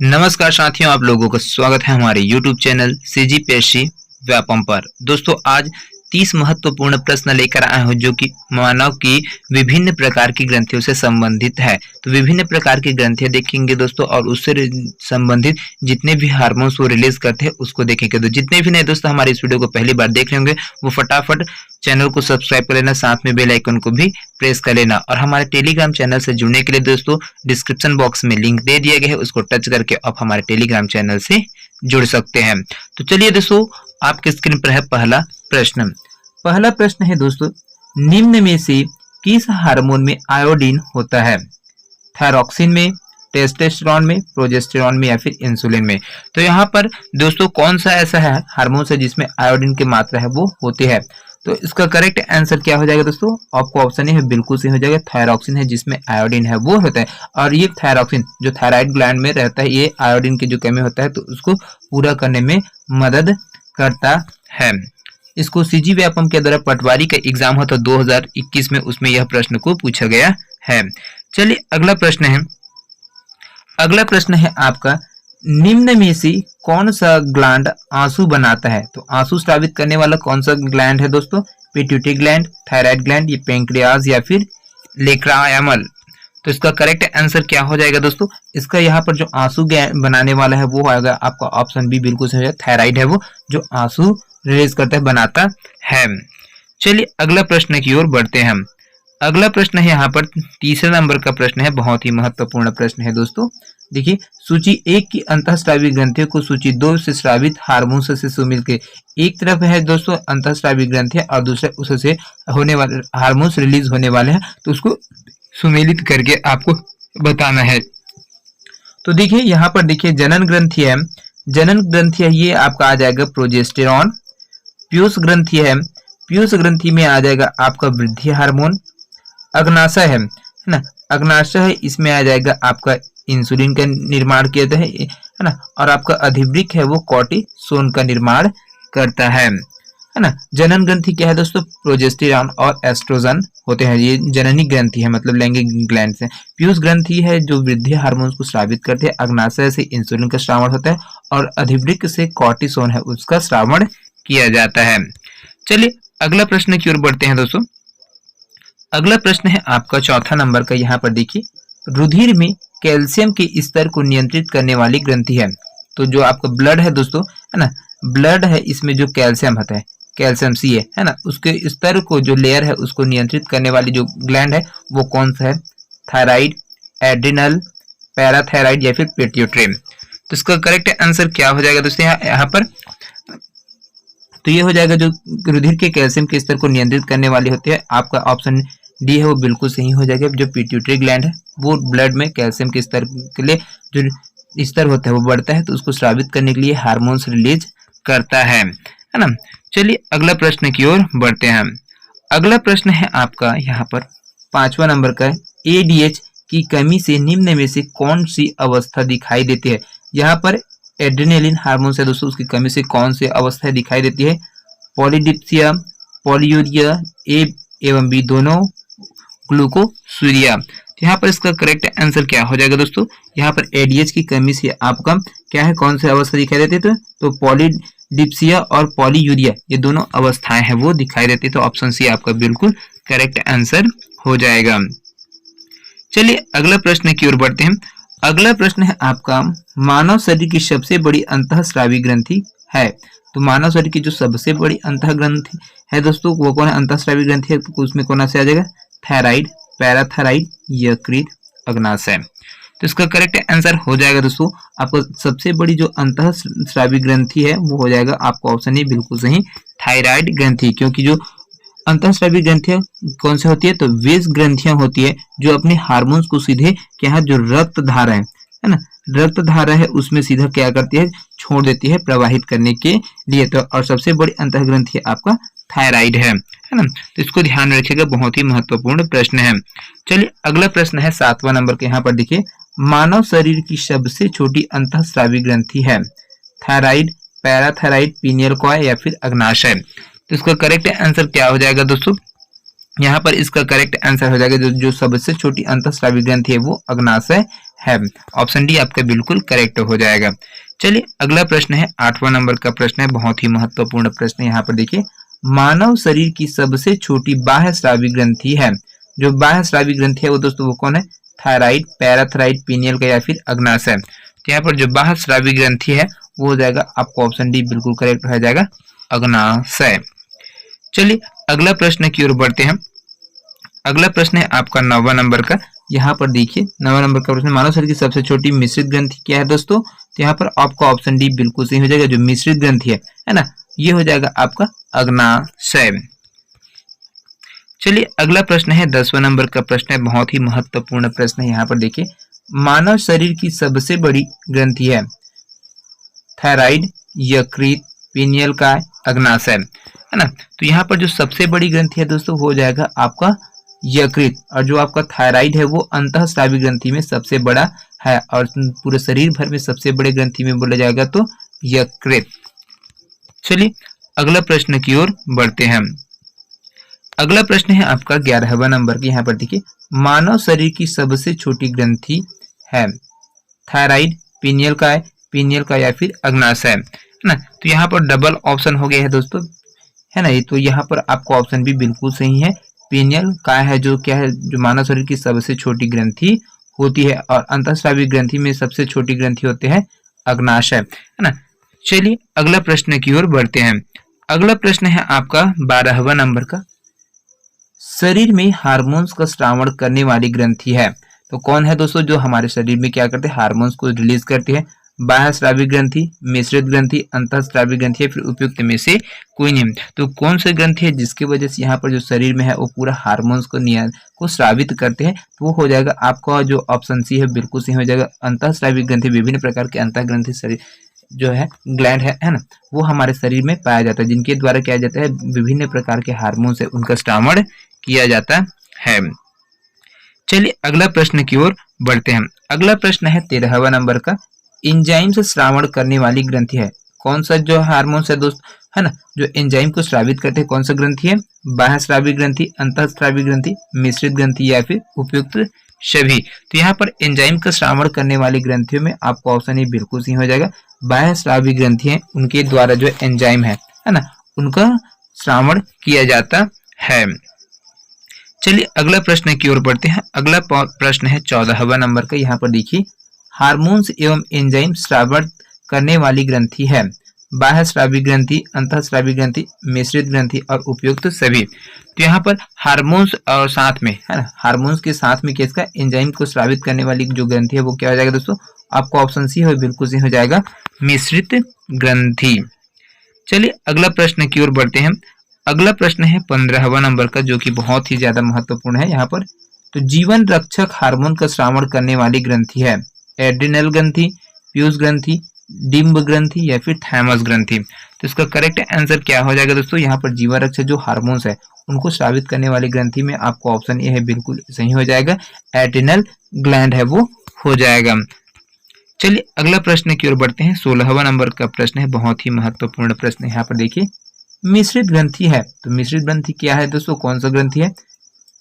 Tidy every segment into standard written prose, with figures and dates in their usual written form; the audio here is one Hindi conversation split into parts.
नमस्कार साथियों, आप लोगों का स्वागत है हमारे YouTube चैनल सीजीपीएससी व्यापम पर। दोस्तों, आज 30 महत्वपूर्ण प्रश्न लेकर आए हूं जो कि मानव की विभिन्न प्रकार की ग्रंथियों से संबंधित है। तो विभिन्न प्रकार की ग्रंथियां देखेंगे दोस्तों, और उससे संबंधित जितने भी हार्मोन्स वो रिलीज करते हैं उसको देखेंगे। तो जितने भी नए दोस्तों हमारे इस वीडियो को पहली बार देख रहे होंगे वो फटाफट चैनल को सब्सक्राइब कर लेना, साथ में बेल आइकन को भी प्रेस कर लेना। और हमारे टेलीग्राम चैनल से जुड़ने के लिए दोस्तों डिस्क्रिप्शन बॉक्स में लिंक दे दिया गया है, उसको टच करके आप हमारे टेलीग्राम चैनल से जुड़ सकते हैं। तो चलिए दोस्तों, आपके स्क्रीन पर है पहला प्रश्न। पहला प्रश्न है दोस्तों, निम्न में से किस हार्मोन में आयोडीन होता है? थायरॉक्सिन में, टेस्टोस्टेरोन में, प्रोजेस्टेरोन में या फिर इंसुलिन में? तो यहाँ पर दोस्तों कौन सा ऐसा है हार्मोन है जिसमें आयोडीन की मात्रा है वो होती है? तो इसका करेक्ट आंसर क्या हो जाएगा दोस्तों? आपको ऑप्शन ए है, बिल्कुल सही हो जाएगा। थायरॉक्सिन है जिसमें आयोडीन है वो होता है। और ये थायरॉक्सिन जो थायराइड ग्लैंड में रहता है, ये आयोडीन की जो कमी होता है तो उसको पूरा करने में मदद करता है। इसको सीजी व्यापम के द्वारा पटवारी का एग्जाम हुआ था 2021 में, उसमें यह प्रश्न को पूछा गया है। चलिए अगला प्रश्न है। अगला प्रश्न है आपका, निम्न में से कौन सा ग्लैंड आंसू बनाता है? तो आंसू स्रावित करने वाला कौन सा ग्लैंड है दोस्तों? पिट्यूटरी ग्लैंड, थायराइड ग्लैंड, ये पैंक्रियाज या फिर लेक्रायमल? तो इसका करेक्ट आंसर क्या हो जाएगा दोस्तों? इसका यहाँ पर जो आंसू बनाने वाला है वो आएगा आपका ऑप्शन बी, बिल्कुल सही है। थायराइड है वो जो आंसू रिलीज करता है, बनाता है। चलिए अगला प्रश्न की ओर बढ़ते हैं हम। अगला प्रश्न है यहाँ पर तीसरे नंबर का प्रश्न है, बहुत ही महत्वपूर्ण प्रश्न है दोस्तों। देखिए, सूची 1 की अंतःस्रावी ग्रंथियों को सूची 2 से स्रावित हार्मोन से सुमिल के एक तरफ है दोस्तों अंतःस्रावी ग्रंथियां, और दूसरे उससे होने वाले हार्मोन्स रिलीज होने वाले हैं, तो उसको सुमेलित करके आपको बताना है। तो देखिए यहाँ पर देखिए जनन ग्रंथि है, जनन ग्रंथि है ये आपका आ जाएगा प्रोजेस्टेरॉन। पीयूष ग्रंथि है, पीयूष ग्रंथि में आ जाएगा आपका वृद्धि हार्मोन। अग्नाशय है ना, अग्नाशय है इसमें आ जाएगा आपका इंसुलिन का निर्माण किया है ना। और आपका अधिवृक्क है वो कॉर्टिसोन का निर्माण करता है ना। जनन ग्रंथि क्या है दोस्तों? प्रोजेस्टेरॉन और एस्ट्रोजन होते हैं, ये जननी ग्रंथि है, मतलब लैंगिक ग्लैंड से। पीयूष ग्रंथि है जो वृद्धि हार्मोन को स्रावित करते हैं। अग्नाशय से इंसुलिन का श्रावण होता है, और अधिवृक्क से कॉर्टिसोन है उसका श्रावण किया जाता है। चलिए अगला प्रश्न की ओर बढ़ते हैं दोस्तों। अगला प्रश्न है आपका चौथा नंबर का। यहाँ पर देखिए, रुधिर में कैल्शियम के स्तर को नियंत्रित करने वाली ग्रंथि है। तो जो आपका ब्लड है दोस्तों, है ना, ब्लड है इसमें जो कैल्शियम होता है, कैल्शियम सी है ना, उसके स्तर को जो लेयर है उसको नियंत्रित करने वाली जो ग्लैंड है वो कौन सा है? थायराइड, एड्रिनल, पैराथायराइड या फिर पिट्यूटरी? तो इसका करेक्ट आंसर क्या हो जाएगा दोस्तों यहाँ पर? तो ये हो जाएगा जो रुधिर के कैल्शियम के स्तर को नियंत्रित करने वाली होती है, आपका ऑप्शन डी है वो बिल्कुल सही हो जाएगा। जो पिट्यूटरी ग्लैंड है वो ब्लड में कैल्शियम के स्तर के लिए जो स्तर होता है वो बढ़ता है, तो उसको स्रावित करने के लिए हार्मोन्स रिलीज करता है ना। चलिए अगला प्रश्न की ओर बढ़ते हैं। अगला प्रश्न है आपका यहाँ पर 5वां नंबर का, एडीएच की कमी से निम्न में से कौन सी अवस्था दिखाई देती है? यहाँ पर एड्रेनालिन हार्मोन है दोस्तों, उसकी कमी से कौन सी अवस्था दिखाई देती है? पॉलीडिप्सिया, पॉलीयूरिया, ए एवं बी दोनों, ग्लूकोसूरिया? यहाँ पर इसका करेक्ट आंसर क्या हो जाएगा दोस्तों? यहाँ पर एडीएच की कमी से आपका क्या है, कौन सी अवस्था दिखाई देती है? तो पॉलीडिप्सिया और पॉलीयूरिया ये दोनों अवस्थाएं हैं वो दिखाई देती है। तो ऑप्शन सी आपका बिल्कुल करेक्ट आंसर हो जाएगा। चलिए अगला प्रश्न की ओर बढ़ते हैं। अगला प्रश्न है आपका, मानव शरीर की सबसे बड़ी अंतःस्रावी ग्रंथि है। तो मानव शरीर की जो सबसे बड़ी अंतः ग्रंथि है दोस्तों वो कौन है? अंतःस्रावी ग्रंथि है, तो उसमें कौन से आ जाएगा? थायराइड, पैराथायराइड, यकृत, अग्नाशय? तो इसका करेक्ट आंसर हो जाएगा दोस्तों आपको सबसे बड़ी जो अंतःस्रावी ग्रंथि है वो हो जाएगा आपका ऑप्शन ए, बिल्कुल सही, थायराइड ग्रंथि। क्योंकि जो अंतःस्रावी ग्रंथियां कौन से होती है? तो वेज ग्रंथियां होती है जो अपने हार्मोन्स को सीधे क्या, जो रक्त धारा है ना, रक्त धारा है उसमें सीधा क्या करती है, छोड़ देती है प्रवाहित करने के लिए। तो और सबसे बड़ी अंतः ग्रंथि आपका थायराइड है ना। तो इसको ध्यान रखिएगा, बहुत ही महत्वपूर्ण प्रश्न है। चलिए अगला प्रश्न है 7वां नंबर के। यहाँ पर देखिए, मानव शरीर की सबसे छोटी अंतःस्रावी ग्रंथि है थायराइड, पैराथायराइड, पीनियल कॉय या फिर अग्नाशय? तो इसका करेक्ट आंसर क्या हो जाएगा दोस्तों? यहाँ पर इसका करेक्ट आंसर हो जाएगा जो सबसे छोटी अंतःस्रावी ग्रंथि है वो अग्नाशय है। ऑप्शन डी आपका बिल्कुल करेक्ट हो जाएगा। चलिए अगला प्रश्न है 8वां नंबर का प्रश्न है, बहुत ही महत्वपूर्ण प्रश्न है। यहाँ पर देखिए, मानव शरीर की सबसे छोटी बाह्य स्रावी ग्रंथि है। जो बाह्य स्रावी ग्रंथि है वो दोस्तों वो कौन है? थायराइड, पैराथायराइड, पीनियल का या फिर अग्नाशय। तो यहाँ पर जो बाह्य स्रावी ग्रंथि है वो हो जाएगा आपको ऑप्शन डी बिल्कुल करेक्ट हो जाएगा, अग्नाशय। चलिए अगला प्रश्न की ओर बढ़ते हैं। अगला प्रश्न है आपका 9वां नंबर का। यहाँ पर देखिए 9वां नंबर का प्रश्न, मानव शरीर की सबसे छोटी मिश्रित ग्रंथि क्या है दोस्तों? तो यहाँ पर आपका ऑप्शन डी बिल्कुल सही हो जाएगा। जो मिश्रित ग्रंथि है ना, ये हो जाएगा आपका अग्नाशय। चलिए अगला प्रश्न है 10वां नंबर का प्रश्न है, बहुत ही महत्वपूर्ण प्रश्न है। यहाँ पर देखिए, मानव शरीर की सबसे बड़ी ग्रंथि है थायराइड, यकृत, पीनियल का, अग्नाशय, है ना। तो यहाँ पर जो सबसे बड़ी ग्रंथि है दोस्तों हो जाएगा आपका यकृत, और जो आपका थायराइड है वो अंतःस्रावी ग्रंथि में सबसे बड़ा है, और पूरे शरीर भर में सबसे बड़े ग्रंथि में बोला जाएगा तो यकृत। चलिए अगला प्रश्न की ओर बढ़ते हैं। अगला प्रश्न है आपका 11वां नंबर की। यहाँ पर देखिए, मानव शरीर की सबसे छोटी ग्रंथि है थायराइड, पीनियल का या फिर अग्नाशय, है ना। तो यहाँ पर डबल ऑप्शन हो गया है दोस्तों, है ना। ये तो यहाँ पर आपको ऑप्शन भी बिल्कुल सही है। पीनियल का है जो क्या है, जो मानव शरीर की सबसे छोटी ग्रंथि होती है, और अंतःस्रावी ग्रंथि में सबसे छोटी ग्रंथि होते हैं अग्नाशय, है ना। चलिए अगला प्रश्न की ओर बढ़ते हैं। अगला प्रश्न है आपका 12वां नंबर का। शरीर में हार्मोन्स का स्रावण करने वाली ग्रंथि है, तो कौन है दोस्तों जो हमारे शरीर में क्या करते हैं, हार्मोन्स को रिलीज करती है? बाह्य स्रावी ग्रंथि, मिश्रित ग्रंथि, अंतःस्रावी ग्रंथि, या फिर उपयुक्त में से कोई नहीं। तो कौन सी ग्रंथि है जिसकी वजह से यहाँ पर जो शरीर में है वो पूरा हार्मोन्स को स्रावित करते हैं? तो वो हो जाएगा आपका जो ऑप्शन सी है बिल्कुल सही हो जाएगा, अंतःस्रावी ग्रंथि। विभिन्न प्रकार के अंतः ग्रंथि शरीर जो है ग्लैंड है ना, वो हमारे शरीर में पाया जाता है, जिनके द्वारा किया जाता है विभिन्न प्रकार के हार्मोन्स है उनका स्रावण किया जाता है। चलिए अगला प्रश्न की ओर बढ़ते हैं। अगला प्रश्न है 13वां नंबर का। एंजाइम से स्रावण करने वाली ग्रंथि है, कौन सा जो हार्मोन्स है दोस्त, है ना, जो एंजाइम को स्रावित करते हैं, कौन सा ग्रंथि है? बाह्य स्रावी ग्रंथि, अंतःस्रावी ग्रंथि, मिश्रित ग्रंथि, या फिर उपयुक्त सभी। तो यहाँ पर एंजाइम का श्रावण करने वाली ग्रंथियों में आपको ऑप्शन ही बिल्कुल सही हो जाएगा। बाह्य स्रावी ग्रंथि है, उनके द्वारा जो एंजाइम है ना, उनका श्रावण किया जाता है। चलिए अगला प्रश्न की ओर बढ़ते हैं। अगला प्रश्न है 14वां नंबर का। यहाँ पर देखिए, हार्मोन्स एवं एंजाइम श्रावण करने वाली ग्रंथि है बाह्य स्रावी ग्रंथि, अंतःस्रावी ग्रंथि, मिश्रित ग्रंथि और उपयुक्त सभी। तो यहाँ पर हार्मोन्स और साथ में, है ना, हार्मोन्स के साथ में किसका, एंजाइम को स्रावित करने वाली जो ग्रंथि है वो क्या हो जाएगा दोस्तों? आपको ऑप्शन सी है बिल्कुल सही हो जाएगा, मिश्रित ग्रंथि। चलिए अगला प्रश्न की ओर बढ़ते हैं। अगला प्रश्न है 15वां नंबर का, जो कि बहुत ही ज्यादा महत्वपूर्ण है। यहाँ पर तो जीवन रक्षक हार्मोन का श्रावण करने वाली ग्रंथि है एड्रिनल ग्रंथि, पीयूष ग्रंथि, डिम्ब ग्रंथि, या फिर थाइमस ग्रंथि। तो इसका करेक्ट आंसर क्या हो जाएगा दोस्तों? यहाँ पर जीवन रक्षक जो हार्मोन्स है उनको स्रावित करने वाली ग्रंथि में आपको ऑप्शन ए है बिल्कुल सही हो जाएगा, एड्रिनल ग्लैंड है वो हो जाएगा। चलिए अगला प्रश्न की ओर बढ़ते हैं। 16वां नंबर का प्रश्न है, बहुत ही महत्वपूर्ण प्रश्न है। यहाँ पर देखिए, मिश्रित ग्रंथि है, तो मिश्रित ग्रंथि क्या है दोस्तों? कौन सा ग्रंथि है?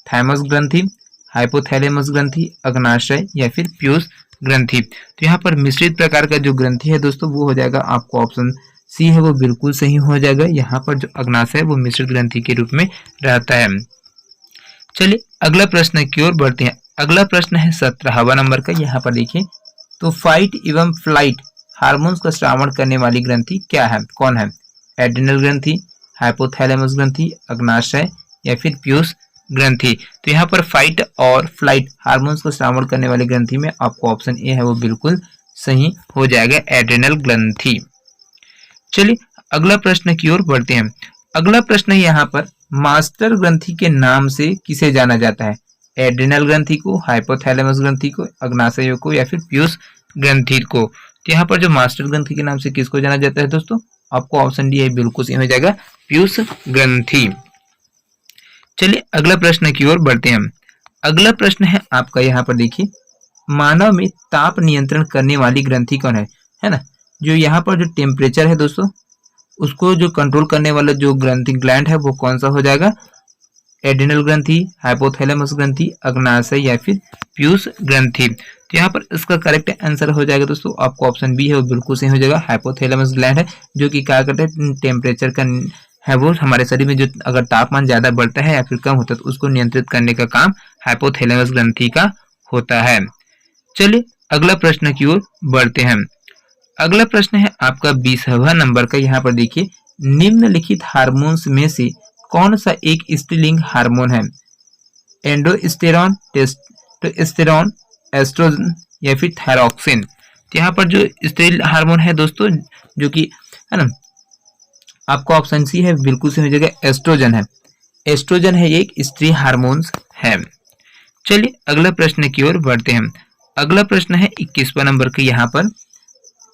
थाइमस ग्रंथि, हाइपोथैलेमस ग्रंथि, अग्नाशय, या फिर पीयूष ग्रंथि। तो यहाँ पर मिश्रित प्रकार का जो ग्रंथि है दोस्तों वो हो जाएगा आपको ऑप्शन सी है वो बिल्कुल सही हो जाएगा। यहाँ पर जो अग्नाशय है वो मिश्रित ग्रंथि के रूप में रहता है। चलिए अगला प्रश्न की ओर बढ़ते हैं। अगला प्रश्न है 17वां नंबर का। यहाँ पर देखिए, तो फाइट एवं फ्लाइट हार्मोन्स का श्रावण करने वाली ग्रंथि क्या है, कौन है? एड्रिनल ग्रंथि, हाइपोथैलेमस ग्रंथि, अग्नाशय, या फिर पीयूष ग्रंथि। तो यहाँ पर फाइट और फ्लाइट हार्मोन्स को श्रावण करने वाली ग्रंथि में आपको ऑप्शन ए है वो बिल्कुल सही हो जाएगा, एड्रिनल ग्रंथि। चलिए अगला प्रश्न की ओर बढ़ते हैं। अगला प्रश्न यहाँ पर, मास्टर ग्रंथि के नाम से किसे जाना जाता है? एड्रिनल ग्रंथि को, हाइपोथैलेमस ग्रंथि को, अग्नाशय को, या फिर पीयूष ग्रंथि को। तो यहाँ पर जो मास्टर ग्रंथि के नाम से किसको जाना जाता है दोस्तों? आपको ऑप्शन डी है बिल्कुल सही हो जाएगा, पीयूष ग्रंथि। चलिए अगला प्रश्न की ओर बढ़ते हैं। अगला प्रश्न है आपका, यहाँ पर देखिए, मानव में ताप नियंत्रण करने वाली ग्रंथि कौन है ना, जो यहाँ पर जो टेम्परेचर है दोस्तों उसको जो कंट्रोल करने वाला जो ग्रंथि ग्लैंड है वो कौन सा हो जाएगा? एड्रिनल ग्रंथि, हाइपोथैलेमस ग्रंथि, अग्नाशय, या फिर पीयूष ग्रंथि। तो यहाँ पर इसका करेक्ट आंसर हो जाएगा दोस्तों आपको ऑप्शन बी है वो बिल्कुल सही हो जाएगा। हाइपोथैलेमस ग्लैंड है जो कि क्या करता है, टेम्परेचर का है वो हमारे शरीर में जो अगर तापमान ज्यादा बढ़ता है या फिर कम होता है तो उसको नियंत्रित करने का काम हाइपोथैलेमस ग्रंथि का होता है। चलिए अगला प्रश्न की ओर बढ़ते हैं। अगला प्रश्न है आपका 20वां नंबर का। यहाँ पर देखिए, निम्नलिखित हार्मोन्स में से कौन सा एक स्त्रीलिंग हार्मोन है? एंडोस्टेरॉन, टेस्टोस्टेरॉन, एस्ट्रोजन या फिर थायरॉक्सिन। तो यहाँ पर जो स्त्री हार्मोन है दोस्तों जो कि है ना, आपका ऑप्शन सी है बिल्कुल सही हो जाएगा, एस्ट्रोजन है। एस्ट्रोजन है एक स्त्री हार्मोन्स है। चलिए अगला प्रश्न की ओर बढ़ते हैं। अगला प्रश्न है 21वां नंबर का। यहाँ पर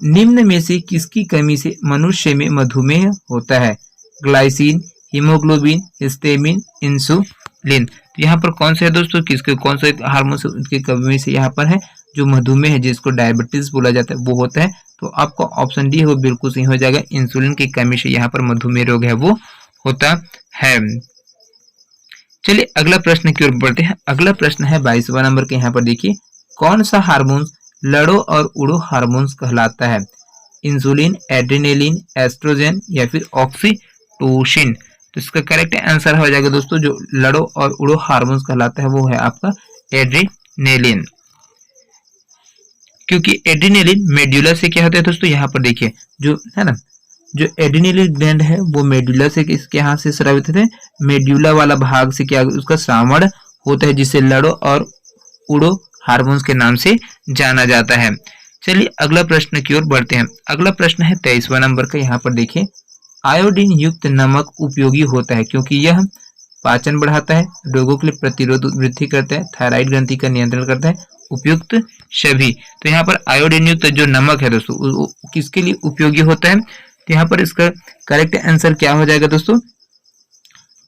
निम्न में से किसकी कमी से मनुष्य में मधुमेह होता है? Glycine, haemoglobin, histamine, insulin. तो यहाँ पर कौन सा है दोस्तों, किसके कौन सा हार्मोन से उसकी कमी से यहाँ पर है जो मधुमेह है, जिसको डायबिटीज बोला जाता है, वो होता है। तो आपका ऑप्शन डी है वो बिल्कुल सही हो जाएगा। इंसुलिन की कमी से यहाँ पर मधुमेह रोग है वो होता है। चलिए अगला प्रश्न की ओर बढ़ते हैं। अगला प्रश्न है 22वां नंबर के। यहाँ पर देखिए, कौन सा हार्मोन लड़ो और उड़ो हार्मोन्स कहलाता है? इंसुलिन, एड्रेनालिन, एस्ट्रोजन या फिर ऑक्सीटोसिन। तो इसका करेक्ट आंसर हो जाएगा दोस्तों जो लड़ो और उड़ो हार्मोन्स कहलाता है वो है आपका एड्रेनालिन। क्योंकि एड्रेनालिन मेडुला से क्या होता है दोस्तों, यहाँ पर देखिए जो है ना, जो एड्रेनालिन ग्लैंड है वो मेडुला से किसके यहाँ से स्रावित होते हैं? मेडुला वाला भाग से क्या उसका श्रावण होता है, जिसे लड़ो और उड़ो हार्मोन्स के नाम से जाना जाता है। चलिए अगला प्रश्न की ओर बढ़ते हैं। अगला प्रश्न है 23वां नंबर का। यहाँ पर देखिए, आयोडीन युक्त नमक उपयोगी होता है क्योंकि यह पाचन बढ़ाता है, रोगों के लिए प्रतिरोध वृद्धि करता है, थायराइड ग्रंथि का नियंत्रण करता है, उपयुक्त सभी। तो यहाँ पर आयोडीन युक्त जो नमक है दोस्तों वो किसके लिए उपयोगी होता है? तो यहाँ पर इसका करेक्ट आंसर क्या हो जाएगा दोस्तों,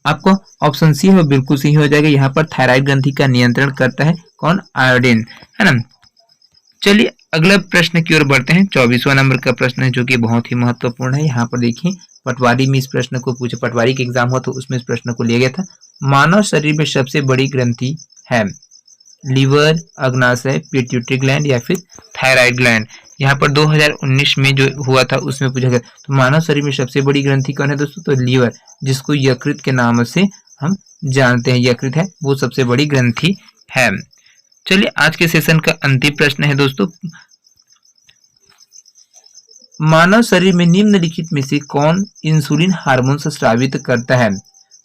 आपको ऑप्शन सी है बिल्कुल सही हो जाएगा। यहाँ पर थायराइड ग्रंथि का नियंत्रण करता है कौन? आयोडीन, है ना। चलिए अगला प्रश्न की ओर बढ़ते हैं। 24वां नंबर का प्रश्न है जो कि बहुत ही महत्वपूर्ण है। यहाँ पर देखिए, पटवारी में इस प्रश्न को पूछे, पटवारी का एग्जाम हुआ तो उसमें इस प्रश्न को लिया गया था। मानव शरीर में सबसे बड़ी ग्रंथि है? लीवर, अग्नाशय, पिट्यूटरी ग्लैंड या फिर थायराइड ग्लैंड। यहाँ पर 2019 में जो हुआ था उसमें पूछा गया। तो मानव शरीर में सबसे बड़ी ग्रंथि कौन है दोस्तों? तो लीवर, जिसको यकृत के नाम से हम जानते हैं, यकृत है वो सबसे बड़ी ग्रंथि है। चलिए आज के सेशन का अंतिम प्रश्न है दोस्तों, मानव शरीर में निम्नलिखित में से कौन इंसुलिन हार्मोन स्रावित करता है?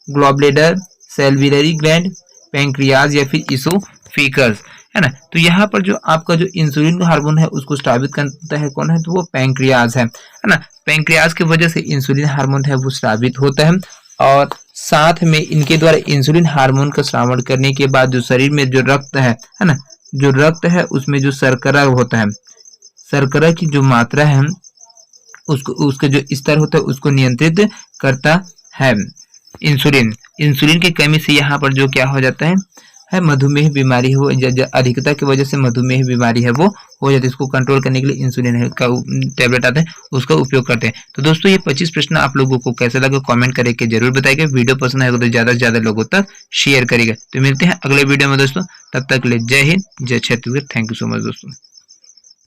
ग्लॉब्लेडर, सेल्विलरी ग्लैंड, पैंक्रियाज या फिर इसोफिगस, है ना। तो यहाँ पर जो आपका जो इंसुलिन हार्मोन है उसको स्रावित करता है कौन है? तो वो पैंक्रियाज है ना। पैंक्रियाज की वजह से इंसुलिन हार्मोन है वो स्रावित होता है और साथ में इनके द्वारा इंसुलिन हार्मोन का श्रावण करने के बाद जो शरीर में जो रक्त है ना, जो रक्त है उसमें जो शर्करा होता है, शर्करा की जो मात्रा है उसको, उसका जो स्तर होता है उसको नियंत्रित करता है इंसुलिन। इंसुलिन की कमी से यहाँ पर जो क्या हो जाता है मधुमेह बीमारी हो, अधिकता की वजह से मधुमेह बीमारी है वो हो जाती है। इसको कंट्रोल करने के लिए इंसुलिन का टैबलेट आता है उसका उपयोग करते हैं। तो दोस्तों ये 25 प्रश्न आप लोगों को कैसे लगे कमेंट करके जरूर बताइएगा। वीडियो पसंद आएगा तो ज्यादा से ज्यादा लोगों तक शेयर करिएगा। तो मिलते हैं अगले वीडियो में दोस्तों, तब तक के लिए जय हिंद, जय Chhattisgarh. Thank you so much दोस्तों।